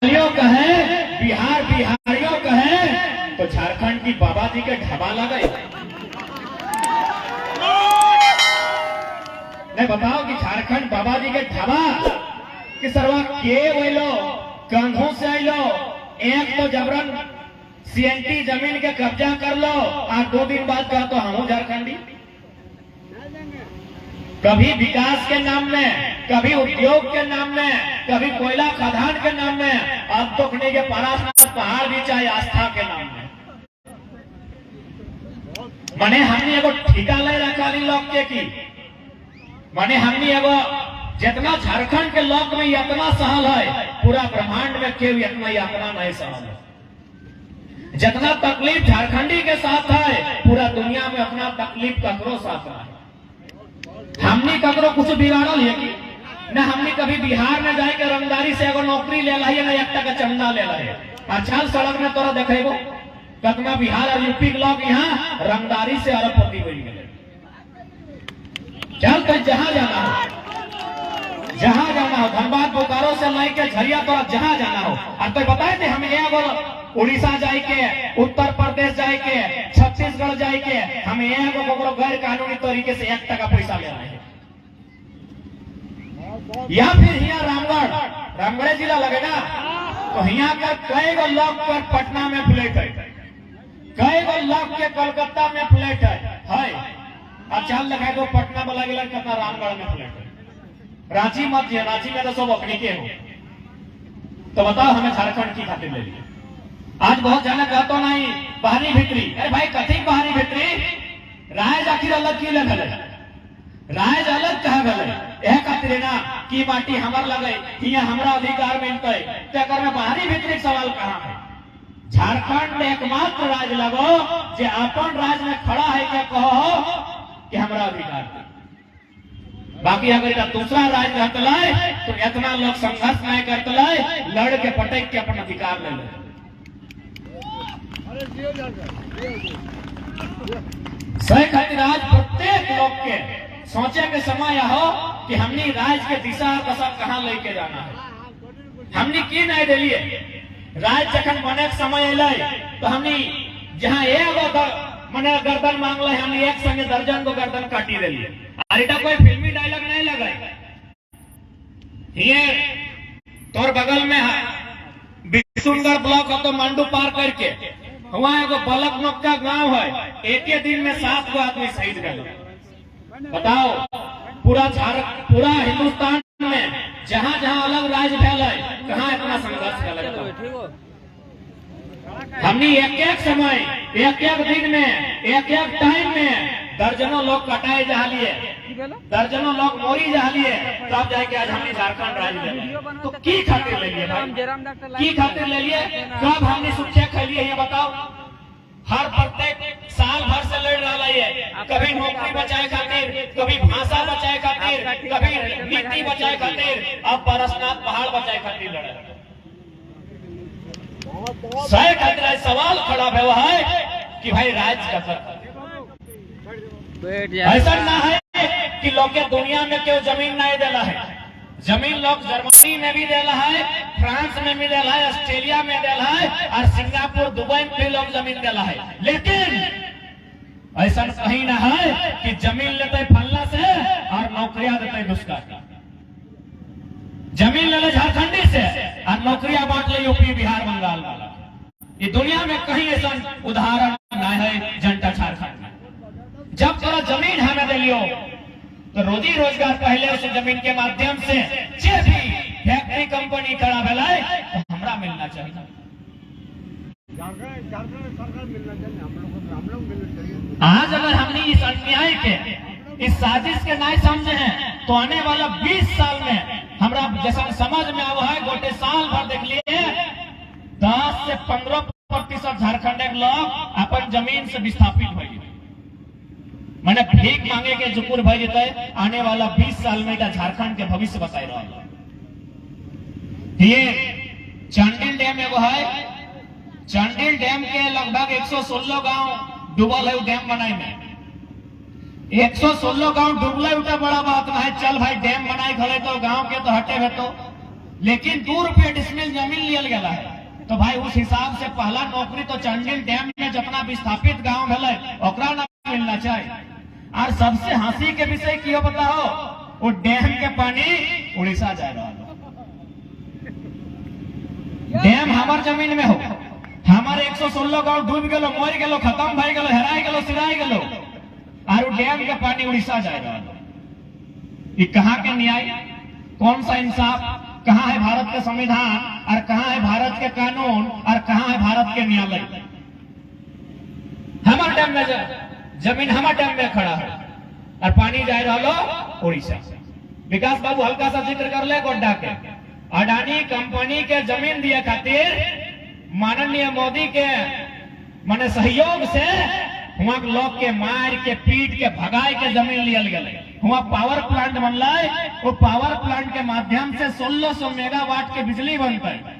बंगालियों का है, बिहार बिहारियों का है, तो झारखंड की बाबा जी के ढाबा लगे। नहीं बताओ कि झारखंड बाबा जी के ढाबा कि सरवा के वैलो कंधों से आइलो, एक तो जबरन सीएनटी जमीन के कब्जा कर लो और 2 दिन बाद कहा तो हम झारखंडी। कभी विकास के नाम में, कभी उद्योग के नाम में, कभी कोयला खदान के नाम में, अब तो खने के पारासनाथ पहाड़ भी चाहे आस्था के नाम में। मने हमने एगो ठिका ले रखा लोग के की, मने हमने एगो जितना झारखंड के लोग में इतना सहल है, पूरा ब्रह्मांड में केव इतना यातना नहीं सहल है। जितना तकलीफ झारखंडी के साथ है, पूरा दुनिया में अपना तकलीफ ककरो साथ है। हमने ककरो कुछ बिगाड़ल है कि न हमने कभी बिहार में जाके रंगदारी से एगो नौकरी ले ली है, न 1 टका चंदा ले ली है। अच्छा सड़क में तोरा देखेबो कतना बिहार और यूपी के लोग यहाँ रंगदारी से अरबपति बन गए। चल तो जहां जाना हो, जहां जाना हो, धनबाद बोकारो से लेके झरिया तोरा जहां जाना हो। और तो बताए थे हम एगो उड़ीसा जाए के, उत्तर प्रदेश जाए के, छत्तीसगढ़ जाए के, हम एगो गैर कानूनी तरीके से 1 टका पैसा ले रहे हैं। या फिर यहाँ रामगढ़ जिला लगे ना, तो यहाँ का कई गो लोग पर पटना में फ्लैट है, कई गो लोग के कोलकाता में फ्लैट है। अब चल लगा दो पटना वाला गया कितना रामगढ़ में फ्लैट है। रांची मत है, रांची में तो सब अपनी के हो। तो बताओ हमें झारखंड की खातिर ले लिए। आज बहुत जाना कहते नहीं बाहरी भीतरी, अरे भाई कथी बाहरी भीतरी, राय आखिर अलग क्यों लगे, राय अलग कहा गए यह खातिर ना कि माटी हमार लगे, यहाँ हमारा अधिकार मिलते, तो में बाहरी भीतरी सवाल कहाँ है। झारखंड में एकमात्र राज लगो जो अपन राज में खड़ा है, क्या कहो कि हमारा अधिकार है। बाकी अगर दूसरा राज रहते तो इतना लोग संघर्ष नहीं करते, लड़ के पटक के अपना अधिकार ले ले। सही खातिर आज प्रत्येक लोग के सोचे के समय हो कि हमने राज के दिशा दशा कहाँ लेके जाना है। हमने की नहीं दिलिए राज जखन बने के समय अल तो हमने जहाँ एगो मने गर्दन मांग ले, हमने एक संगे दर्जन को गर्दन काटी दिलिए। और इटा कोई फिल्मी डायलॉग नहीं लगा। ये तोर बगल में बिशुनगढ़ ब्लॉक हो तो मंडू पार करके वहां एगो बलक मक्का गांव है, एक ही दिन में 7 गो आदमी शहीद गए। बताओ पूरा हिंदुस्तान में जहां जहां अलग राज्य फैल है, कहां इतना संघर्ष कर। हमने एक समय, एक दिन में, एक टाइम में दर्जनों लोग कटाए जा लिए, दर्जनों लोग मोरी जा लिए, तब जाके आज हमने झारखंड राज्य ले। तो की खातिर ले लिए भाई, की खातिर ले लिए, कब हमने सुखे खा लिए ये बताओ। हर प्रत्येक साल भर से लड़ रहा है, कभी नौकरी बचाए खातिर, कभी भाषा बचाए खातिर, कभी मिट्टी बचाए खातिर, अब पारसनाथ पहाड़ बचाए खातिर लड़े। सही खातिर सवाल खड़ा हुआ है कि भाई राज्य का ऐसा ना है कि लोग के दुनिया में क्यों जमीन नहीं देला है। जमीन लोग जर्मनी में भी देला है, फ्रांस में भी देला है, ऑस्ट्रेलिया में देला है, और सिंगापुर दुबई में भी लोग जमीन देला है। लेकिन ऐसा कहीं ना है कि जमीन लेते फलना से और नौकरियां देते दूसरा। जमीन ले ले झारखंडी से और नौकरियां बांट ले यूपी बिहार बंगाल वाला। ये दुनिया में कहीं ऐसा उदाहरण नहीं है जनता झारखंड में। जब थोड़ा जमीन हमें दे लियो तो रोजी रोजगार पहले उस जमीन के माध्यम से जे भी फैक्ट्री कंपनी खड़ा भेलाय तो हमरा मिलना चाहिए। आज अगर हमने इस अन्याय के, इस साजिश के नहीं समझे हैं तो आने वाला 20 साल में हमरा जैसा समझ में आवा है, गोटे साल भर देख लिए 10 से 15% झारखंड के लोग अपन जमीन से विस्थापित हो गए, मैंने भीख मांगे के जुकुर भय जते। आने वाला 20 साल में झारखंड के भविष्य बताए रहा है। ये चांडिल डैम एगो है, चांडिल डैम के लगभग 116 गांव डूबल है। डैम बनाए में 116 गांव डूबले, उठा बड़ा बात ना है। चल भाई डैम बनाए खड़े तो गांव के तो हटे है तो लेकिन 2 रुपये डिसमिल जमीन लियल गया है। तो भाई उस हिसाब से पहला नौकरी तो चंडिल डैम में जितना विस्थापित गांव भेले ओकरा ना मिलना चाहिए। और सबसे हंसी के विषय क्यों बताओ, वो डैम के पानी उड़ीसा जा रहा है। डैम हमार जमीन में हो, हमारे 116 गांव डूब गलो, मर गलो, खत्म भाई गलो, हेराई गलो, सिराई गलो, और डैम के पानी उड़ीसा जा रहा है। ये कहाँ के न्याय, कौन सा इंसाफ, कहाँ है भारत का संविधान और कहाँ है भारत के कानून और कहाँ है भारत के न्यायालय। हमारे डैम में जमीन हमारे डैम में खड़ा है और पानी जा रहा लो उड़ीसा। विकास बाबू हल्का सा जिक्र कर ले गोड्डा के, अडानी कंपनी के जमीन दिए खातिर माननीय मोदी के माने सहयोग से वहां लोग के मार के पीट के भगाए के जमीन लियल गए। वहां पावर प्लांट बनला, वो पावर प्लांट के माध्यम से 1600 मेगावाट के बिजली बनता है।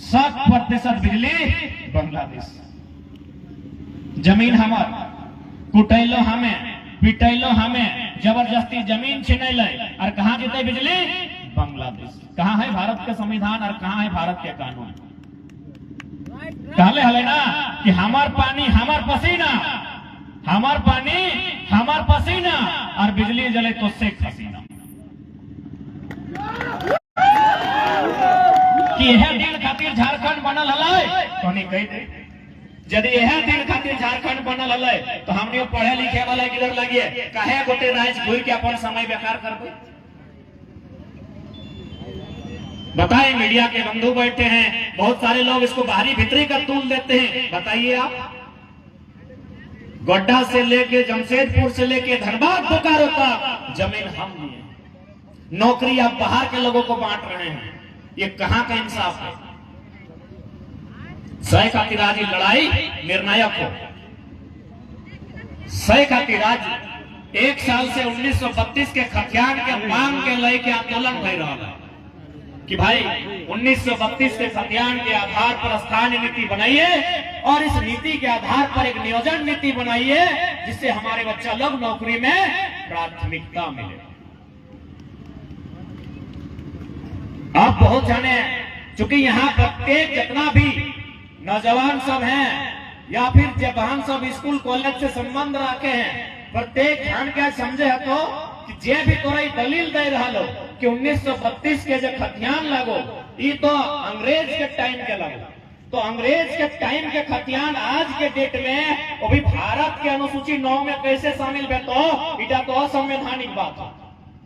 100% बिजली बांग्लादेश। जमीन हमार, कुटैलो हमें, पिटैलो हमें, जबरदस्ती जमीन छीनैल और कहाँ जीते बिजली, बांग्लादेश। कहाँ है भारत के संविधान और कहाँ है भारत के कानून। कहले हले ना कि हमार पानी हमार पसीना, हमार पानी हमार पसीना और बिजली जले तो शेख हसीना। कि यह दिन खातिर झारखंड बनल हले तो नहीं कही दे, यदि यह दिन खातिर झारखंड बनल हले तो हमने पढ़े लिखे वाला किधर लगे, काहे गोटे राज घूर के अपन समय बेकार करबे। बताइए, मीडिया के बंधु बैठे हैं, बहुत सारे लोग इसको बाहरी भीतरी का तूल देते हैं। बताइए आप, गोड्डा से लेके जमशेदपुर से लेके धनबाद बोकारो तक जमीन हम लिए, नौकरी आप बाहर के लोगों को बांट रहे हैं। ये कहां का इंसाफ है। सह खातिर आज लड़ाई निर्णायक हो। सह खातिर आज 1 साल से 1932 के खतियान के मांग के लेके आंदोलन हो रहा है कि भाई 1932 के खतियान के आधार पर स्थानीय नीति बनाइए और इस नीति के आधार पर एक नियोजन नीति बनाइए जिससे हमारे बच्चा लोग नौकरी में प्राथमिकता मिले। आप बहुत जाने, चूंकि यहाँ प्रत्येक जितना भी नौजवान सब हैं या फिर जवान सब स्कूल कॉलेज से संबंध रखे हैं, प्रत्येक ध्यान क्या समझे है तो कि जे भी तोरा दलील दे रहा लो कि 1932 के जो खतियान लगो ये तो अंग्रेज के टाइम के लगो, तो अंग्रेज के टाइम के खतियान आज के डेट में वो भी भारत के अनुसूची 9 में कैसे शामिल है, तो इटा तो असंवैधानिक बात है।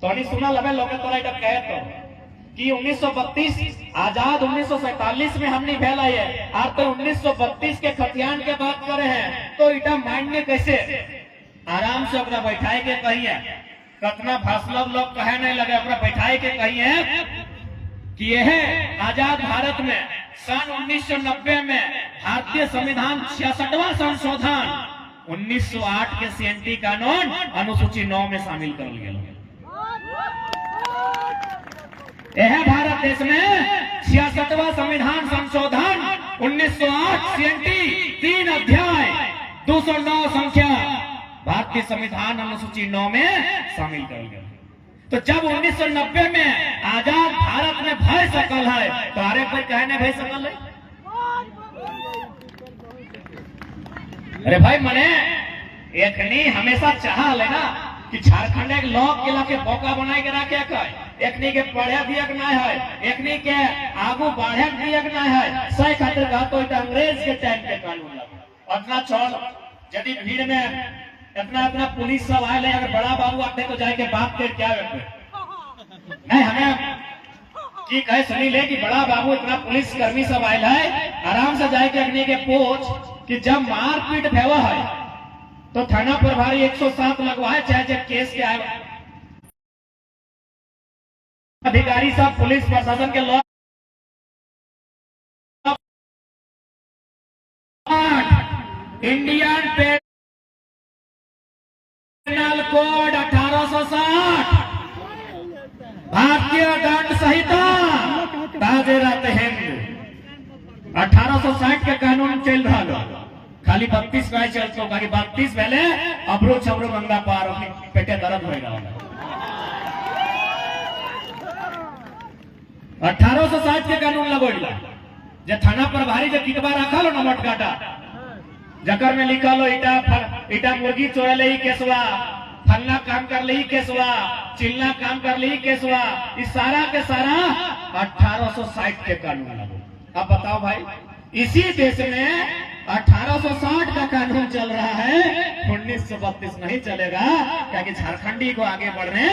तो नहीं सुना लगे लोग तोरा इटा कहे तो कि 1932 आजाद 1947 में हमने भेला है और तो 1932 के खतियान के बात करे हैं, तो इटा मान्य कैसे। आराम से अपना बैठाए के कहिए, कतना भाषण लोग कहे नहीं लगे, अपना बैठाए के कहिए कि यह आजाद भारत में सन 1990 में भारतीय संविधान 66वां संशोधन 1908 के सीएनटी कानून अनुसूची 9 में शामिल कर लिया। यह भारत देश में 66वां संविधान संशोधन 1908 सीएनटी 3 अध्याय 209 संख्या भारतीय संविधान अनुसूची 9 में शामिल कर गया। तो जब 1990 में आजाद भारत में भय सकल है तो अरे कोई कहने भय सकल है। अरे भाई मने एक नहीं हमेशा चाह लेना कि झारखंड एक लोग के लाके बोका बनाए के रखे एकनी के पढ़े दिया ना है, एकनी के आगू बढ़े दिया ना है। सही खातिर कहा तो अंग्रेज के टाइम के कानून लगा अपना छोड़। यदि भीड़ में इतना इतना पुलिस सब आए ले, अगर बड़ा बाबू आते तो जाके बात कर क्या करते नहीं। हमें की कहे सुनी ले कि बड़ा बाबू इतना पुलिस कर्मी सब आए है, आराम से जाके अग्नि के पूछ कि जब मारपीट भेवा है तो थाना प्रभारी 107 लगवाए, चाहे जब केस के आए अधिकारी सब पुलिस प्रशासन के लोग इंडियन पेनल कोड 1860 भारतीय दंड संहिता ताजेरात हिंद 1860 के कानून चल रहा है। खाली 32 का चलते होगा कि 32 पहले अबरो छबरो गंगा पार अपने पेटे दर्द हो रहा होगा। 1860 के कानून लगोला जे थाना प्रभारी जे कितबा रखा लो नमट काटा जकर में लिखा लो इटा मुर्गी चोरा ले ही केसवा, फलना काम कर ले ही केसवा, चिल्ला काम कर ले ही केसवा, इस सारा के सारा 1860 के कानून लगो। अब बताओ भाई, इसी देश में 1860 का कानून चल रहा है, 1932 नहीं चलेगा, क्योंकि झारखंडी को आगे बढ़ने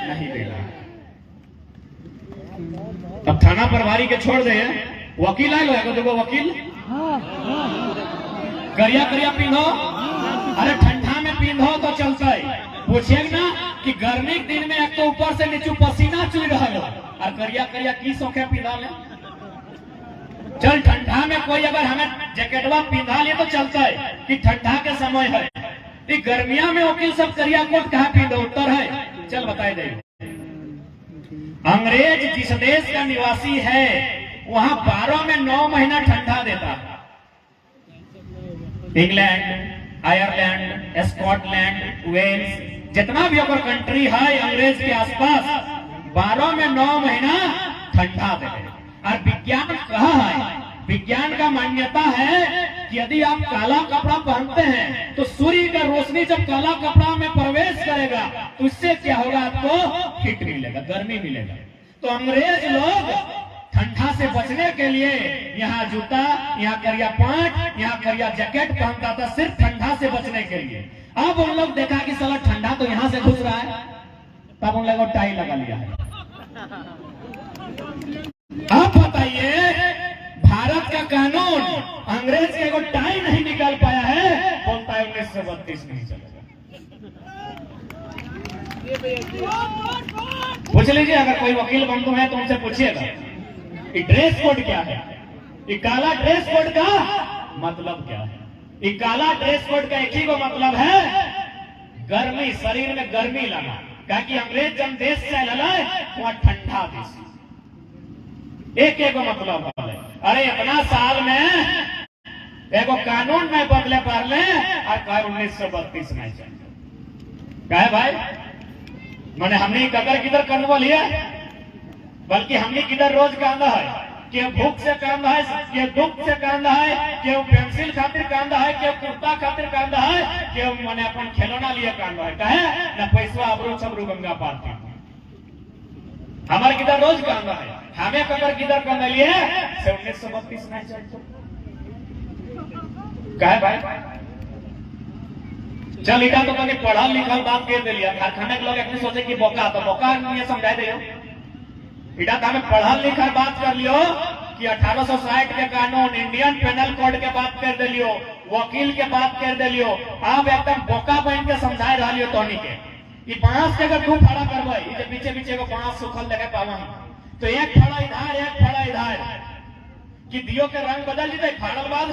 नहीं देगा। अब थाना प्रभारी के छोड़ दे, वकील आए लो, देखो वकील करिया करिया पींधो, अरे ठंडा में पींधो तो चलता है। पूछिए ना कि गर्मी के दिन में एक तो ऊपर से नीचे पसीना चुई रहा है और करिया करिया की सौखे पींधा ले। चल ठंडा में कोई अगर हमें जैकेटवा पींधा ले तो चलता है कि ठंडा के समय है, कि गर्मिया में वकील सब करिया कोट कहा पींधो, उत्तर है चल बताए दे। अंग्रेज जिस देश का निवासी है वहां 12 में 9 महीना ठंडा देता है। इंग्लैंड, आयरलैंड, स्कॉटलैंड, वेल्स, जितना भी अगर कंट्री है अंग्रेज के आसपास 12 में 9 महीना ठंडा दे। और विज्ञान कहा है, विज्ञान का मान्यता है कि यदि आप काला कपड़ा पहनते हैं तो सूर्य का रोशनी जब काला कपड़ा में प्रवेश करेगा तो इससे क्या होगा, आपको हीट मिलेगा, गर्मी मिलेगा। तो अंग्रेज लोग ठंडा से बचने के लिए यहाँ जूता, यहाँ करिया पैंट, यहाँ करिया जैकेट पहनता था, सिर्फ ठंडा से बचने के लिए। अब उन लोग देखा कि साला ठंडा तो यहाँ से घुस रहा है, तब उन लोगों टाई लगा लिया है। अब बताइए, भारत का कानून अंग्रेज के को टाई नहीं निकाल पाया है, बोलता है 1932 नहीं चलेगा। पूछ लीजिए, अगर कोई वकील बंधु है तो उनसे पूछिएगा ड्रेस कोड क्या है, ये काला ड्रेस कोड का मतलब क्या है। ये काला ड्रेस कोड का एक ही को मतलब है गर्मी, शरीर में गर्मी लाना, क्योंकि अंग्रेज जब देश से लड़ा वहां ठंडा देश, एक एक मतलब है। अरे अपना साल में एगो कानून में बदले पर ले और कहे 1932 नहीं चाहिए। कहे भाई मैंने हमने कदर किधर करने लिया, बल्कि हमने किधर रोज कांदा है, कि भूख से कांदा है, कि दुख से कांदा है, कि पेंसिल खातिर कांदा है, कि कुर्ता खातिर कांदा है, कि मैंने अपन खिलौना लिए कांदा है। कहे न पैसा अबरू छबरू गंगा पार थी, हमारे किधर रोज कांदा है, हमें कदर किधर करने लिए से 1932 नहीं चलते। कहे भाई चल इटा तो कभी पढ़ा लिखा बात कह दिया, कारखाने के लोग अपने सोचे कि बोका, तो बोका ये समझा दे इटा तो हमें पढ़ा लिखा बात कर लियो कि 1860 के कानून, इंडियन पेनल कोड के बात कर दे लियो, वकील के बात कर दे लियो। आप एकदम बोका बन के समझाए रहा लियो तोनी के ये बांस के अगर खूब फड़ा करवाई, ये पीछे पीछे को बांस सुखल देखे पावा तो एक फड़ा इधर एक फड़ा इधर, कि दियो के रंग बदल जीते फाड़ल बाद।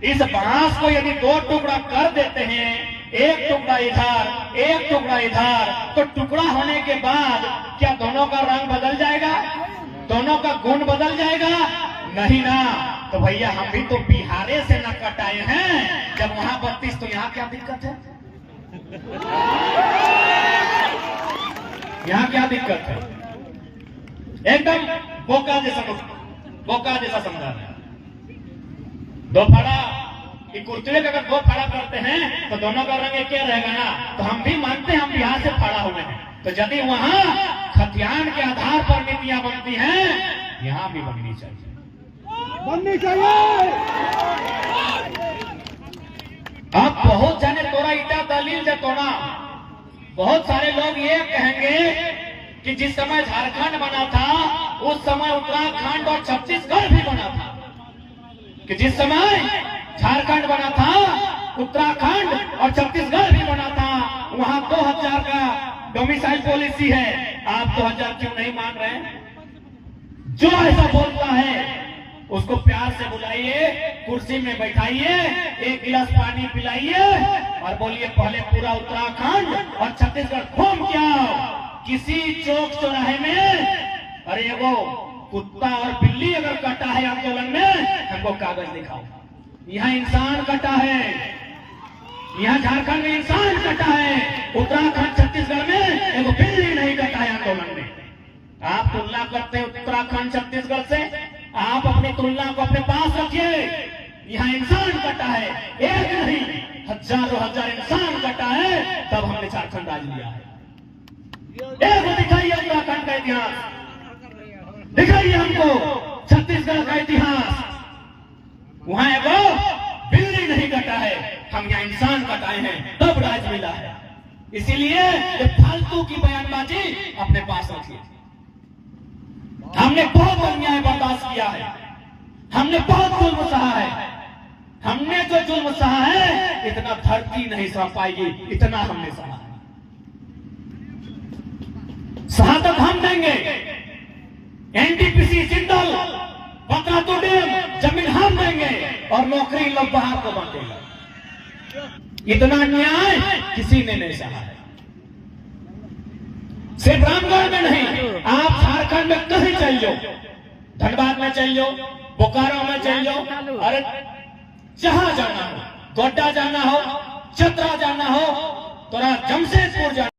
इस बांस को यदि 2 टुकड़ा कर देते हैं, एक टुकड़ा इधर एक टुकड़ा इधर, तो टुकड़ा होने के बाद क्या दोनों का रंग बदल जाएगा, दोनों का गुण बदल जाएगा? नहीं ना। तो भैया हम भी तो बिहारे से न कटाए हैं, जब वहां 32 तो यहाँ क्या दिक्कत है, यहाँ क्या दिक्कत है? एकदम बोका जैसा समझा है। 2 फाड़ा कुर्ते का अगर 2 फाड़ा करते हैं तो दोनों का रंग एक रहेगा ना। तो हम भी मानते हैं हम बिहार से फाड़ा हुए हैं, तो यदि वहां खतियान के आधार पर नीतियां बनती हैं, यहां भी बननी चाहिए, बननी चाहिए। अब बहुत जाने तोरा ईटा दलील से तोड़ा, बहुत सारे लोग ये कहेंगे कि जिस समय झारखंड बना था उस समय उत्तराखंड और छत्तीसगढ़ भी बना था, कि जिस समय झारखंड बना था उत्तराखंड और छत्तीसगढ़ भी बना था, वहां 2000 का डोमिसाइल पॉलिसी है। आप 2000 क्यों नहीं मान रहे? जो ऐसा बोलता है उसको प्यार से बुलाइए, कुर्सी में बैठाइए, 1 गिलास पानी पिलाइए और बोलिए पहले पूरा उत्तराखंड और छत्तीसगढ़ घूम के आओ। किसी चौक चौराहे में अरे वो कुत्ता और बिल्ली अगर कटा है आंदोलन में, हमको कागज दिखाओ। यहाँ इंसान कटा है, यहाँ झारखंड में इंसान कटा है, उत्तराखंड छत्तीसगढ़ में एगो बिल्ली नहीं कटा है आंदोलन में। आप तुलना करते हैं उत्तराखंड छत्तीसगढ़ से, आप अपनी तुलना को अपने पास रखिए। यहाँ इंसान कटा है, एक नहीं हजारों हजार इंसान कटा है, तब हमने झारखंड राज लिया है। एक दिखाइए उत्तराखंड का इतिहास, दिखाइए हमको छत्तीसगढ़ का इतिहास। वहां एगो बिल्ली नहीं कटा है, हम यहाँ इंसान कटाए हैं, तब राज मिला है। इसीलिए ये फालतू की बयानबाजी अपने पास रखिए। हमने बहुत अन्याय बर्दाश्त किया है, हमने बहुत जुल्म सहा है। हमने जो जुल्म सहा है इतना धरती नहीं सह पाएगी, इतना हमने सहा है। शहादत हम देंगे। एनटीपीसी जिंदल बकरातू डैम जमीन हम देंगे और नौकरी लोग बाहर को बांटेंगे। इतना अन्याय किसी ने नहीं सहा है। सिर्फ रामगढ़ में नहीं, आप झारखंड में कहीं चल जाओ, धनबाद में चल जाओ, बोकारो में चल जाओ, अरे जहां जाना हो, गोड्डा जाना हो, चतरा जाना हो, तो जमशेदपुर जाना